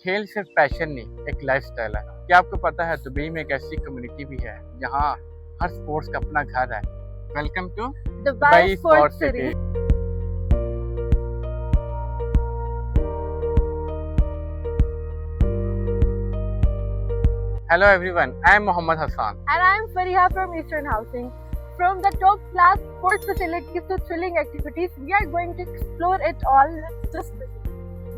खेल सिर्फ पैशन नहीं, एक लाइफस्टाइल है। क्या आपको पता है दुबई में एक ऐसी कम्युनिटी भी है जहाँ हर स्पोर्ट्स का अपना घर है। Welcome to Dubai Dubai Sports sports City. City. Hello everyone, I am Mohammad Hassan. And I'm Fariha from Eastern Housing. From the top class sports facilities to thrilling activities, we are going to explore it all. Let's just visit.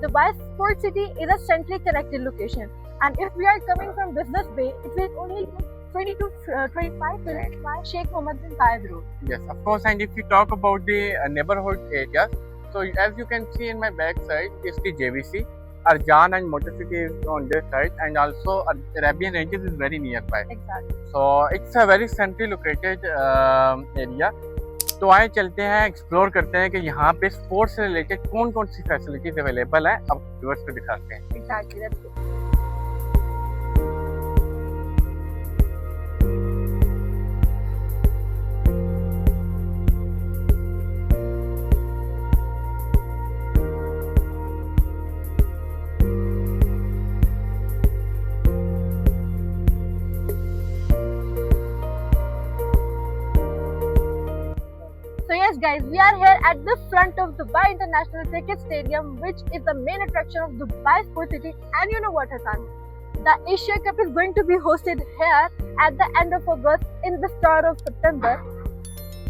Dubai Sports City is a centrally connected location. And if we are coming from Business Bay, it will only take 20 to 25 minutes by Sheikh Mohammed bin Zayed Road. Yes, of course. And if you talk about the neighborhood areas, so as you can see in my back side is the JVC. Arjan and Motor City is on this side, and also Arabian Ranges is very nearby. Exactly. So it's a very centrally located area. तो आए चलते हैं, explore करते हैं कि यहाँ पे sports से रिलेटेड कौन कौन सी फैसिलिटीज अवेलेबल है, अब व्यूअर्स को दिखाते हैं। Exactly, that's good. So yes guys, we are here at the front of Dubai International Cricket Stadium, which is the main attraction of Dubai Sports City. And you know what, Hassan? The Asia Cup is going to be hosted here at the end of August in the start of September.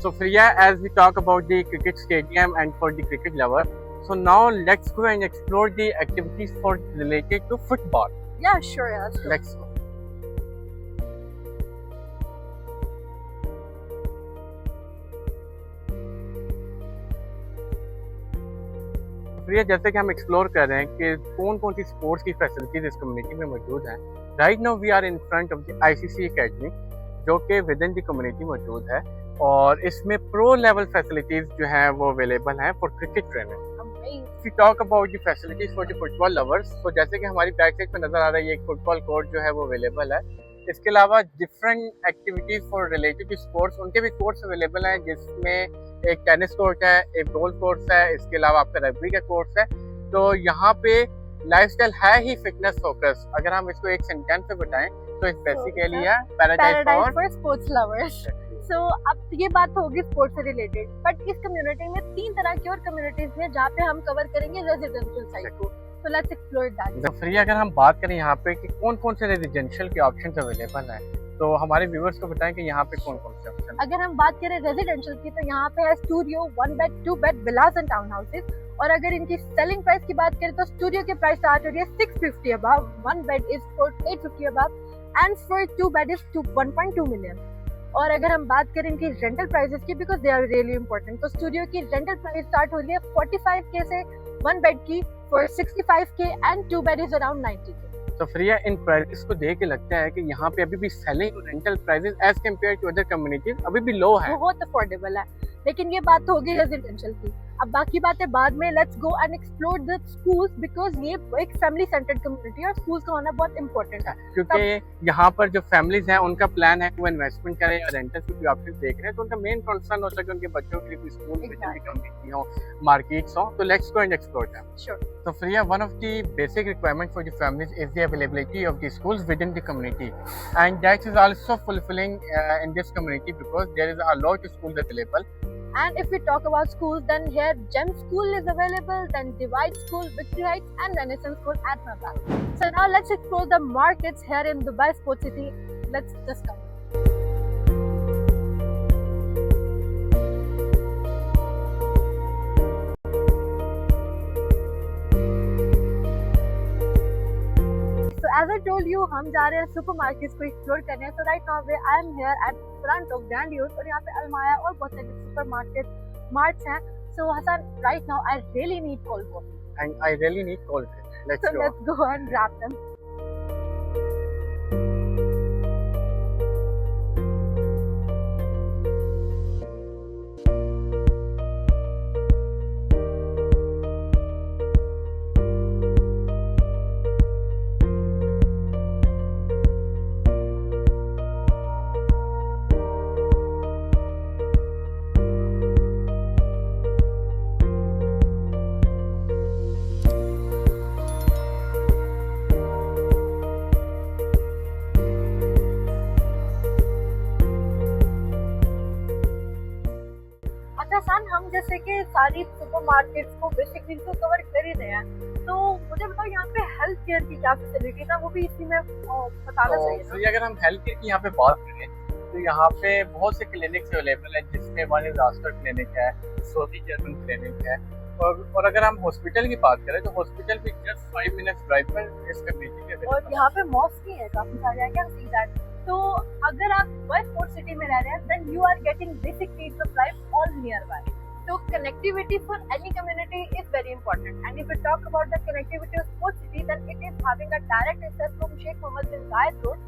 So Priya, as we talk about the cricket stadium and for the cricket lover, so now let's go and explore the activities for related to football. Yeah, sure, yeah. Let's go. प्रिया, जैसे कि हम explore कर रहे हैं कि कौन कौन सी स्पोर्ट्स की फैसिलिटीज इस कम्युनिटी में मौजूद हैं। Right now we are in front of the ICC academy, जो कि विद इन द कम्युनिटी मौजूद है, और इसमें प्रो लेवल फैसिलिटीज जो हैं वो अवेलेबल हैं for cricket training. If we talk about the facilities for the football lovers, तो जैसे कि हमारी बैक साइड पे नजर आ रहा है, ये एक फुटबॉल कोर्ट जो है वो अवेलेबल है। इसके अलावा different activities for related to sports, उनके भी कोर्ट्स अवेलेबल हैं, जिसमें एक टेनिस कोर्ट है, एक गोल्फ कोर्स है, इसके अलावा आपका रग्बी का कोर्स है। तो यहाँ पे लाइफस्टाइल है ही फिटनेस फोकस। अगर हम इसको एक सेंटेंस में बताएं तो इस बेसिकली है पैराडाइज फॉर स्पोर्ट्स लवर्स। सो अब ये बात होगी स्पोर्ट्स से रिलेटेड, बट इस कम्युनिटी में 3 तरह की और कम्युनिटीज हैं जहाँ पे हम कवर करेंगे रेजिडेंशियल साइड को। So let's explore that. Free, अगर हम बात करें यहाँ पे कि कौन कौन से रेजिडेंशियल के ऑप्शंस अवेलेबल हैं, तो हमारे व्यूअर्स को बताएं कि यहाँ पे कौन कौन से ऑप्शन। अगर हम बात करें रेजिडेंशियल की, तो यहाँ पे है studio, 1 bed, 2 bed Vilas and town houses. और अगर इनकी सेलिंग प्राइस की बात करें तो स्टूडियो की प्राइस स्टार्ट हो रही है 650 above, 1 bed is for 850 above and for 2 bed is 1.2 million. और अगर हम बात करें इनकी रेंटल प्राइसेस की, because they are really important, तो स्टूडियो की रेंटल प्राइस स्टार्ट हो रही है 45K से 1 बेड की for 65K and 2 bed is around 90K। तो फ्रिया, इन प्राइसेस को देख के लगता है कि यहाँ पे अभी भी selling rental prices as compare to other communities अभी भी लो है, बहुत अफोर्डेबल है। लेकिन ये बात होगी रेजिडेंशियल की, अब बाकी बातें बाद में। Let's go and explore the schools, because ये एक फैमिली सेंटर्ड कम्युनिटी है और स्कूल्स का होना बहुत इंपॉर्टेंट है, क्योंकि यहाँ पर जो फैमिलीज हैं उनका प्लान है कि वो इन्वेस्टमेंट करें या रेंटल की ऑप्शन देख रहे हैं, तो उनका मेन कंसर्न होता है कि उनके बच्चों के लिए स्कूल कम्युनिटी हो, मार्केट्स हो। तो let's go and explore them. Sure. So Priya, one of the basic requirements for the families is the availability of the schools within the community, and that is also fulfilling in this community because there is a lot of schools available. And if we talk about schools, then here GEM School is available, then Divide School, Victory Heights and Renaissance School at Mabah. So now let's explore the markets here in Dubai Sports City. Let's just come. As I told you, हम जा रहे हैं supermarkets को explore करने। So right now I am here at front of Grandiose, और यहाँ पे अलमाया और बहुत सारे सुपरमार्केट मार्ट्स हैं। So Hassan, right now I really need cold coffee. And I really need cold drink. So let's go and grab them. जैसे कि सारी सुपरमार्केट्स को बेसिकली तो कवर कर ही रहे हैं, तो मुझे बताओ यहाँ पे हेल्थ केयर की क्या फैसिलिटी है, वो भी इसी में बताना चाहिए तो ये अगर हम हेल्थ केयर की यहाँ पे बात करें तो यहाँ पे बहुत से क्लिनिक्स अवेलेबल हैं, जिसमें वन इज रास्टर क्लिनिक है, सोफी जर्मन क्लिनिक है, और अगर हम हॉस्पिटल की बात करें तो हॉस्पिटल भी जस्ट 5 मिनट्स ड्राइव पर इस कम्युनिटी के और यहाँ पे मॉस्क भी है काफी सारे, आई कैन सी दैट। तो अगर आप स्पोर्ट सिटी में रह रहे हैं then you are getting basic needs of life all nearby. So connectivity for any community is very important, and if we talk about the connectivity of Sport City, then it is having a direct access from Sheikh Mohammed bin Zayed Road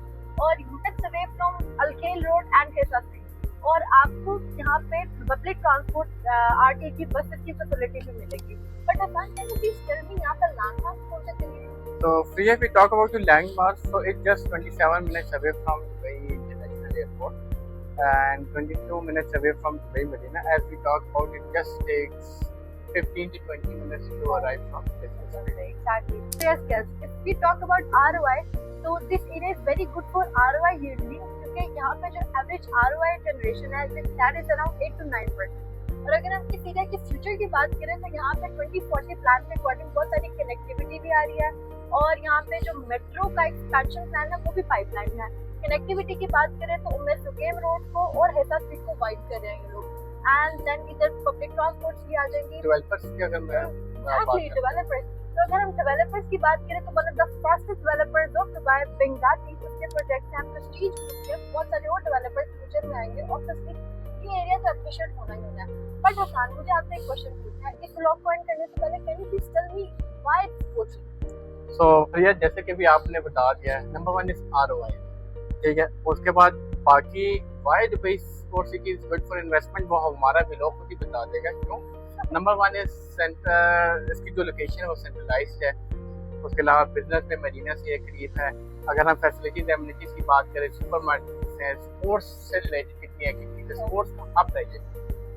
और minutes away from Al Khail Road and Kesa Street। और आपको यहाँ पे public transport RT की buses की facility भी मिलेगी। But Ahsan can you please tell me यहाँ पर लैंडमार्क्स कौन से चलेंगे? So free if we talk about the landmarks, so it's just 27 minutes away from Dubai International Airport and 22 minutes away from Dubai Marina. As we talk about, it just takes 15 to 20 minutes to arrive from business. Exactly. Yes, yes. If we talk about ROI, so this area is very good for ROI yielding, क्योंकि यहाँ पे जो average ROI generation है that is around 8 to 9%. और अगर हम इस area के फ्यूचर की बात करें तो यहाँ पे 2040 प्लान के अकॉर्डिंग बहुत सारी कनेक्टिविटी भी आ रही है, और यहाँ पे जो मेट्रो का एक्सपेंशन प्लान है वो भी पाइपलाइन है। कनेक्टिविटी की बात करें तो उम्र सुकेम रोड को और हेसा स्ट्रीट को वाइड कर रहे हैं लोग, एंड देन इधर पब्लिक ट्रांसपोर्ट भी आ जाएंगी। डेवलपर्स की अगर मैं डेवलपर्स, तो अगर हम डेवलपर्स की बात करें तो one of the fastest developers of Dubai Binghatti, उसके प्रोजेक्ट्स हैं प्रेस्टीज ग्रुप के, बहुत सारे और डेवलपर्स फ्यूचर में आएंगे। ऑब्वियसली ये एरिया तो अप्रिशिएट होना ही होना है। बट हसन, मुझे आपसे एक क्वेश्चन पूछना है, इस व्लॉग को एंड करने से पहले can you please tell me why sport city? So भैया जैसे कि भी आपने बता दिया है, नंबर 1 इज ROI, ठीक है। उसके बाद बाकी why Dubai sport city is good for investment वो हमारा व्लॉग खुद ही बता देगा क्यों। नंबर 1 इज सेंटर, इसकी जो लोकेशन है वो सेंट्रलाइज्ड है। उसके अलावा बिजनेस में मरीना से करीब है। अगर हम फैसिलिटीज एमिनिटीज की बात करें, सुपर मार्केट है, स्पोर्ट्स से रिलेटेड कितनी एक्टिविटीज, स्पोर्ट्स का हब है ये।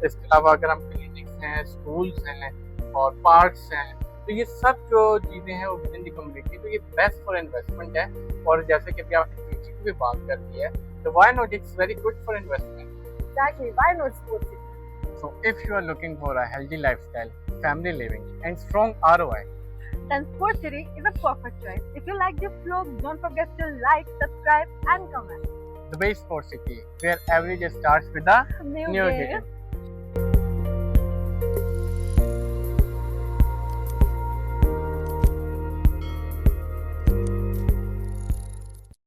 इसके अलावा अगर हम क्लिनिक्स हैं, स्कूल्स हैं और पार्क्स हैं, तो ये सब जो चीज़ें हैं वो विद इन द कम्युनिटी, तो ये बेस्ट फॉर इन्वेस्टमेंट है। और जैसे कि अभी आपने पीछे की भी बात कर दी है, तो why not, it's very good for investment. Exactly, why not sport city? So if you are looking for a healthy lifestyle, family living and strong ROI, then Sport City is a perfect choice. If you like this vlog, don't forget to like, subscribe and comment. Dubai Sport City, where every day starts with a New new game. game.